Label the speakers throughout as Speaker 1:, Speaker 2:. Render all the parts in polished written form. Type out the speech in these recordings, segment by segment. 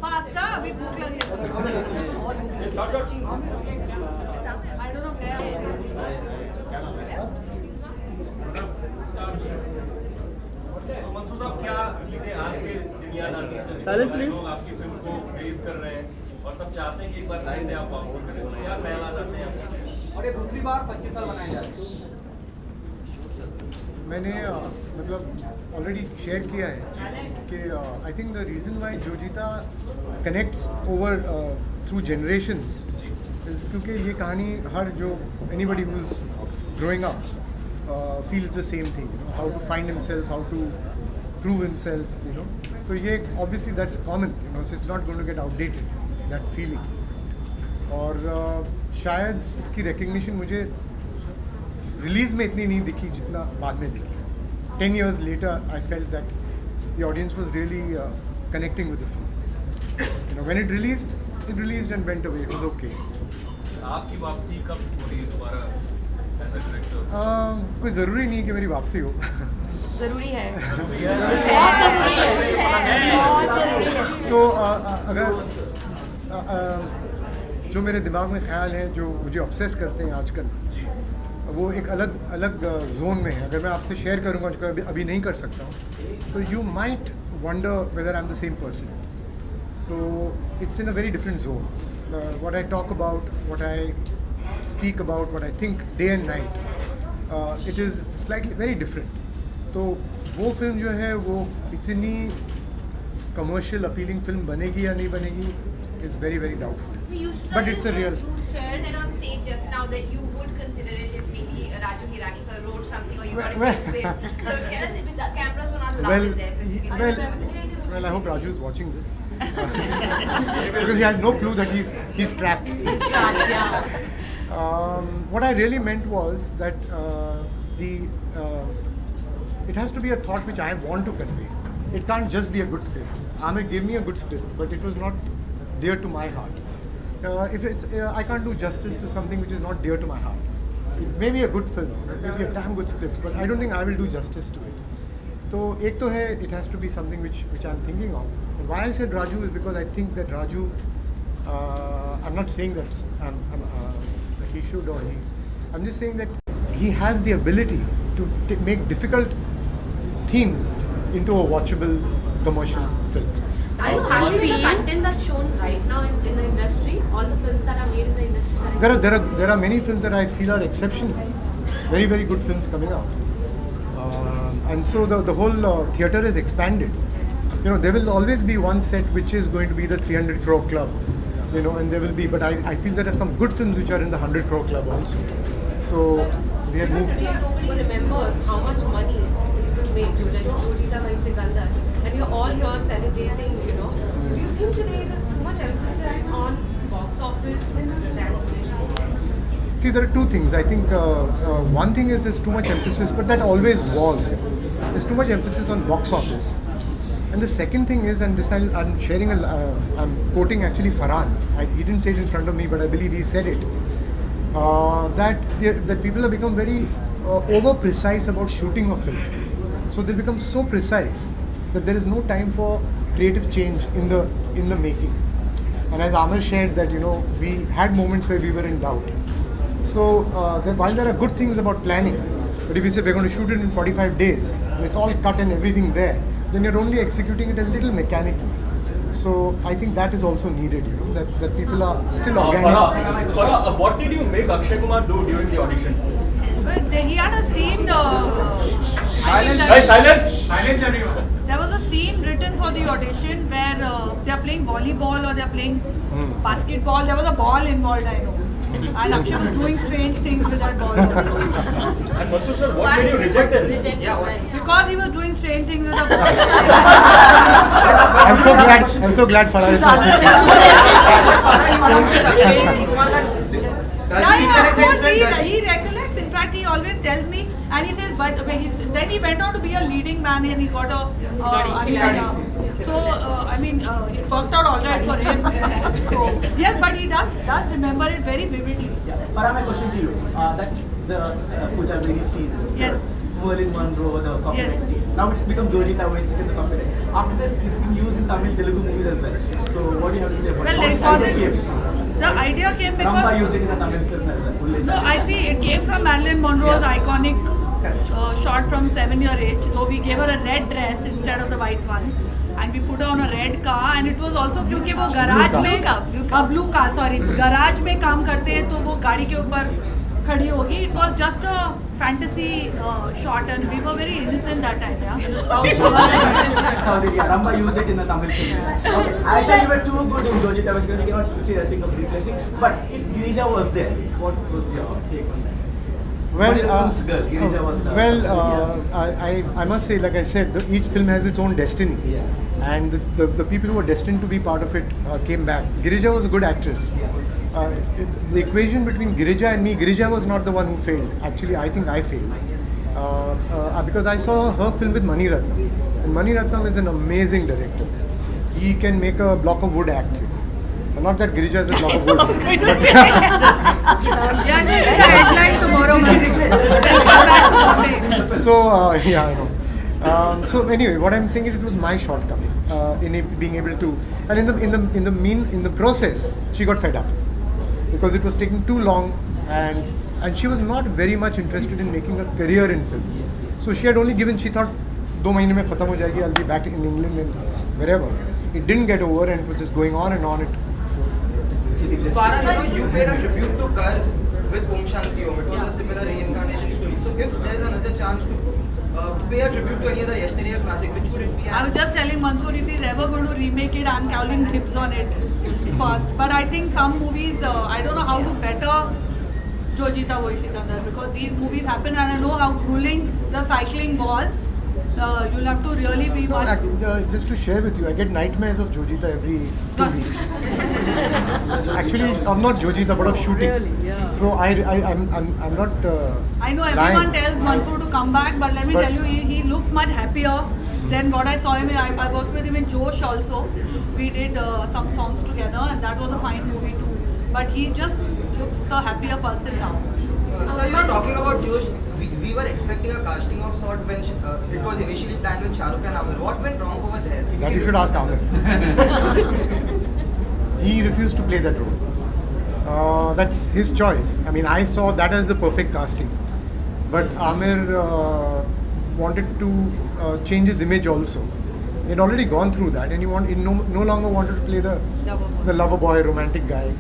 Speaker 1: Fast अभी भूख लगी है आई डोंट नो
Speaker 2: मंसूर साहब, क्या चीजें आज के दुनियादारी लोग आपकी फिल्म को प्रेज कर रहे हैं और सब चाहते हैं कि एक बार फिर से आप वापस करें, क्या ख्याल आते हैं आपके? और ये दूसरी बार 25 साल बनाए जा रहे हैं।
Speaker 3: मैंने मतलब ऑलरेडी शेयर किया है कि I think the reason why जो जीता connects over through generations is क्योंकि ये कहानी हर जो anybody who is growing up feels the same thing, you know, how to find himself, how to prove himself, you know. So ये obviously that's common, you know, so it's not going to get outdated, that feeling. और शायद इसकी recognition मुझे release में इतनी नहीं दिखी जितना बाद में दिखी. 10 years later, I felt that the audience was really connecting with the film. You know, when it released and went away. It was okay.
Speaker 2: आपकी वापसी कब हो रही है दोबारा?
Speaker 3: कोई ज़रूरी नहीं कि मेरी वापसी हो.
Speaker 1: जरूरी है
Speaker 3: तो अगर जो मेरे दिमाग में ख्याल हैं जो मुझे ऑब्सेस करते हैं आजकल, वो एक अलग जोन में है. अगर मैं आपसे शेयर करूँगा जो अभी नहीं कर सकता हूँ, तो you might wonder whether I am the same person. So it's in a very different zone. What I talk about, what I speak about, what I think day and night, it is slightly very different. तो वो film जो है वो इतनी commercial appealing film बनेगी या नहीं बनेगी is very very doubtful. But it's a real.
Speaker 4: You shared it on stage just now that you would consider it if maybe Raju Hirani sir wrote something or you got a script. So tell us if the cameras were not allowed there.
Speaker 3: Well, I hope Raju is watching this because he has no clue that he's trapped.
Speaker 1: He's trapped, yeah.
Speaker 3: What I really meant was that it has to be a thought which I want to convey. It can't just be a good script. Aamir gave me a good script, but it was not dear to my heart. If it's, I can't do justice to something which is not dear to my heart. It may be a good film, it may be a damn good script, but I don't think I will do justice to it. So, ek to hai, it has to be something which I'm thinking of. And why I said Raju is because I think that Raju, I'm not saying that he should or he. I'm just saying that he has the ability to make difficult themes into a watchable commercial film.
Speaker 4: Are you happy with the content that's shown right now in the industry? All the films that are made in the industry?
Speaker 3: There are many films that I feel are exceptional. Very very good films coming out. And so the whole theatre is expanded. You know, there will always be one set which is going to be the 300 crore club. You know, and there will be, but I feel there are some good films which are in the 100 crore club also. So we have moved.
Speaker 4: Who remembers how much money this film made? Jeeta Wohi Sikandar, and you're all here celebrating. You know, so do you think today there's too much emphasis on box office than?
Speaker 3: See, there are two things. I think one thing is there's too much emphasis, but that always was. There's too much emphasis on box office. And the second thing is, and this I'm sharing, I'm quoting actually Farhan. He didn't say it in front of me, but I believe he said it. That people have become very over precise about shooting a film. So they become so precise that there is no time for creative change in the making. And as Aamir shared that, you know, we had moments where we were in doubt. So while there are good things about planning, but if you say we're going to shoot it in 45 days, and it's all cut and everything there, then you're only executing it a little mechanically. So I think that is also needed, that people are still organic.
Speaker 2: Farah, what did you make Akshay Kumar do during the audition?
Speaker 1: He had a scene.
Speaker 2: Silence everyone.
Speaker 1: There was a scene written for the audition where they are playing volleyball or they are playing basketball. There was a ball involved, I know. And Akshay was doing strange things with that ball also.
Speaker 2: And Masood sir, what made you reject it?
Speaker 1: Because he was doing strange things with the ball.
Speaker 3: I'm so glad Farah is my sister.
Speaker 1: Yeah, of course, he recollects. In fact, he always tells me, and he says, but then he went on to be a leading man and he got a. It worked out all right for him. So yes, but he does remember it very vividly.
Speaker 5: Farah, my question to you, that the Pooja Mary scene is
Speaker 1: Yes.
Speaker 5: Merlin Monroe, the complex
Speaker 1: Yes.
Speaker 5: scene. Now it's become Jeeta Wohi Sikandar. After this, it's been used in Tamil, Telugu movies as well. So what do you have to say about
Speaker 1: Well,
Speaker 5: it?
Speaker 1: it
Speaker 5: How
Speaker 1: wasn't.
Speaker 5: did it came?
Speaker 1: The idea came
Speaker 5: Ramba
Speaker 1: because.
Speaker 5: used it in a Tamil film as well.
Speaker 1: No, I see. It came from Marilyn Monroe's iconic shot from 7-year age. So we gave her a red dress instead of the white one, and we put her on a red car. And it was also क्योंकि वो garage में blue car sorry garage में काम करते हैं तो वो गाड़ी के ऊपर खड़ी होगी. It was just a fantasy shot, and we were very innocent that time.
Speaker 5: That's how they did. Ramba used it in a Tamil film. Okay. Aisha, you were too good in Jeeta Wohi Sikandar. You cannot think of replacing. But if Girija was there, what was your take on that?
Speaker 3: I must say, like I said, each film has its own destiny.
Speaker 5: Yeah.
Speaker 3: And the people who were destined to be part of it came back. Girija was a good actress. The equation between Girija and me, Girija was not the one who failed. Actually, I think I failed. Because I saw her film with Mani Ratnam. And Mani Ratnam is an amazing director. He can make a block of wood act. Not that Girija is a block of wood.
Speaker 1: Headline tomorrow.
Speaker 3: I know. So anyway, what I'm saying is it was my shortcoming in being able to, and in the process, she got fed up because it was taking too long, and she was not very much interested in making a career in films. So she had only given, she thought, 2 महीने में खत्म हो जाएगी, I'll be back in England and wherever. It didn't get over, and it was just going on and on.
Speaker 6: Farah, you paid a tribute to Cars with Om Shanti Om. It was a similar reincarnation story. So if there's another chance to pay a tribute to any other yesteryear classic, which would it be?
Speaker 1: I was just telling Mansoor if he's ever going to remake it, I'm calling dibs on it first. But I think some movies, I don't know how to better Jeeta Wohi Sikandar, because these movies happen and I know how grueling the cycling was. You'll have to really be much.
Speaker 3: Just to share with you, I get nightmares of Jeeta every 2 weeks. Actually, I'm not Jeeta, but of shooting.
Speaker 1: Really? Yeah.
Speaker 3: So I'm not.
Speaker 1: I know everyone
Speaker 3: lying.
Speaker 1: tells Mansoor to come back, but let me tell you, he looks much happier than what I saw him in. I worked with him in Josh also. We did some songs together, and that was a fine movie too. But he just looks a happier person now.
Speaker 6: So you were talking about Josh. We were expecting a casting of sort when it was initially planned with Shah Rukh and Aamir. What went wrong over there?
Speaker 3: That you should ask Aamir. He refused to play that role. That's his choice. I mean, I saw that as the perfect casting. But Aamir wanted to change his image also. He had already gone through that, and he no longer wanted to play the lover boy, romantic guy.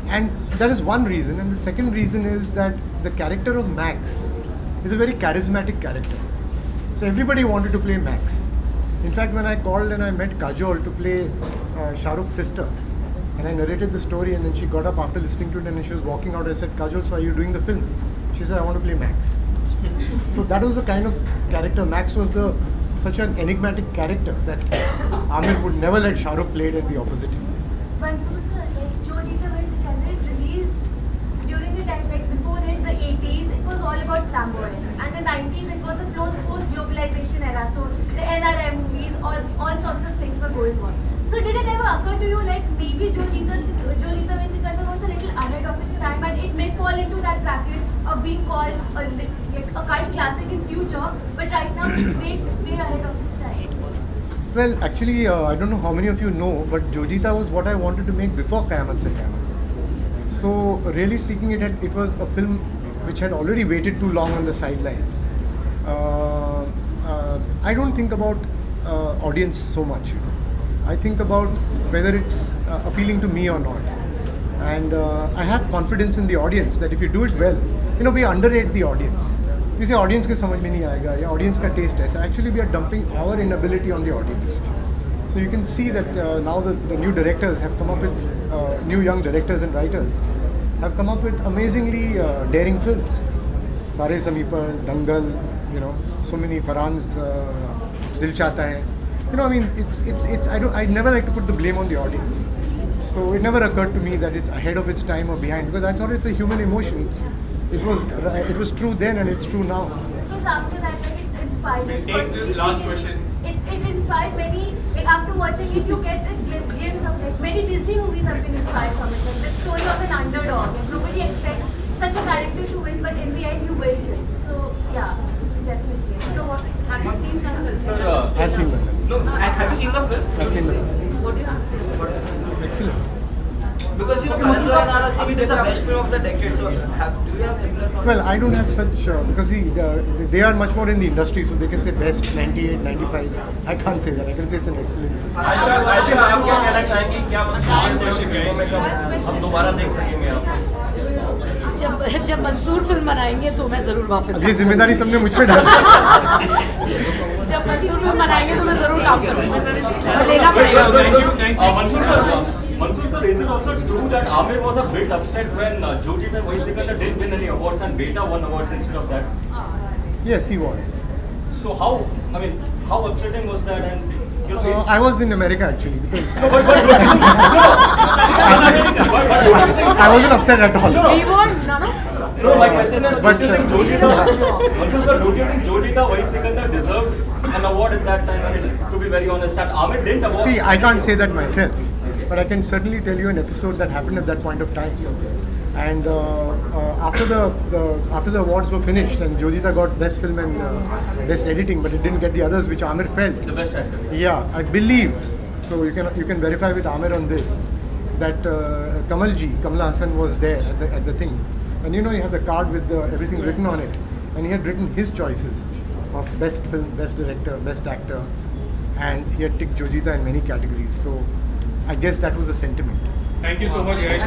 Speaker 3: And that is one reason. And the second reason is that the character of Max is a very charismatic character. So everybody wanted to play Max. In fact, when I called and I met Kajol to play Shah Rukh's sister, and I narrated the story, and then she got up after listening to it, and then she was walking out. I said, Kajol, so are you doing the film? She said, I want to play Max. So that was the kind of character. Max was such an enigmatic character that Aamir would never let Shah Rukh play it and be opposite him.
Speaker 7: Mansoor sir, Jeeta Wohi Sikandar released during the time, before it, the 80s, it was all about flamboyance. And the 90s, it was a post-globalization era. So the NRM movies, all sorts of things were going on. So did it ever occur to you maybe Jeeta Wohi Sikandar was a little ahead of its time, and it may fall into that bracket of being called a cult classic in future, but right now it's way ahead of its time?
Speaker 3: Well, actually, I don't know how many of you know, but Jeeta was what I wanted to make before Qayamat Se Qayamat. So really speaking, it was a film which had already waited too long on the sidelines. I don't think about audience so much. You know. I think about whether it's appealing to me or not. And I have confidence in the audience that if you do it well, you know, we underrate the audience. We say audience के समझ में नहीं आएगा या audience का taste ऐसा. Actually, we are dumping our inability on the audience. So you can see that now the new directors have come up with, new young directors and writers have come up with amazingly daring films. Tare Zameen Par, Dangal, you know, so many Farhan's Dil Chahta Hai. You know, I mean, I never like to put the blame on the audience. So it never occurred to me that it's ahead of its time or behind, because I thought it's a human emotion. It was true then and it's true now.
Speaker 7: Because after that, like, it inspired.
Speaker 2: Take this last question.
Speaker 7: It inspired many. Like after watching it, you get a glimpse of like many Disney movies have been inspired from it. Like the story of an underdog. Like, nobody expects such a character to win, but in the end, you wins it. So yeah, it's definitely.
Speaker 4: So what, have you seen Dangal?
Speaker 3: I've seen Dangal.
Speaker 6: No, have you seen the film?
Speaker 3: I've seen Dangal.
Speaker 4: What do you have to say about it?
Speaker 3: Excellent.
Speaker 6: Because you know, Karanjot and Ara saying it is the best film of the decade. So do you have similar thoughts?
Speaker 3: Well, I don't have such, because see, they are much more in the industry, so they can say best 98, 95. I can't say that. I can say it's an excellent film.
Speaker 2: Ayesha आप क्या कहना चाहेंगी कि आप last worship फिल्मों में कब हम दोबारा देख सकेंगे आपको?
Speaker 8: जब मंसूर फिल्म बनाएंगे तो मैं जरूर वापस
Speaker 3: अब ये जिम्मेदारी सबने मुझ पे डाली।
Speaker 8: जब मंसूर फिल्म बनाएंगे तो मैं जरूर काम करूँगा लेना पड़ेगा
Speaker 2: Mansoor sir, is it also true that Aamir was a bit upset when Jeeta Wohi Sikandar didn't win any awards and Beta won awards instead of that?
Speaker 3: Yes, he was.
Speaker 2: So how upsetting was that? And you know,
Speaker 3: I was in America actually, because I wasn't upset at all.
Speaker 8: We want none of
Speaker 2: no, my question is,
Speaker 3: But,
Speaker 2: Mansoor sir, don't you think Jeeta Wohi Sikandar deserved an award at that time? I mean, to be very honest, that Aamir didn't award.
Speaker 3: See, I can't say that myself, but I can certainly tell you an episode that happened at that point of time. And after the awards were finished, and Jeeta got best film and best editing, but it didn't get the others, which Aamir felt.
Speaker 2: The best actor.
Speaker 3: Yeah, I believe. So you can verify with Aamir on this that Kamala Hassan was there at the thing, and you know you have the card with everything written on it, and he had written his choices of best film, best director, best actor, and he had ticked Jeeta in many categories. So I guess that was the sentiment.
Speaker 2: Thank you so much, Yrs.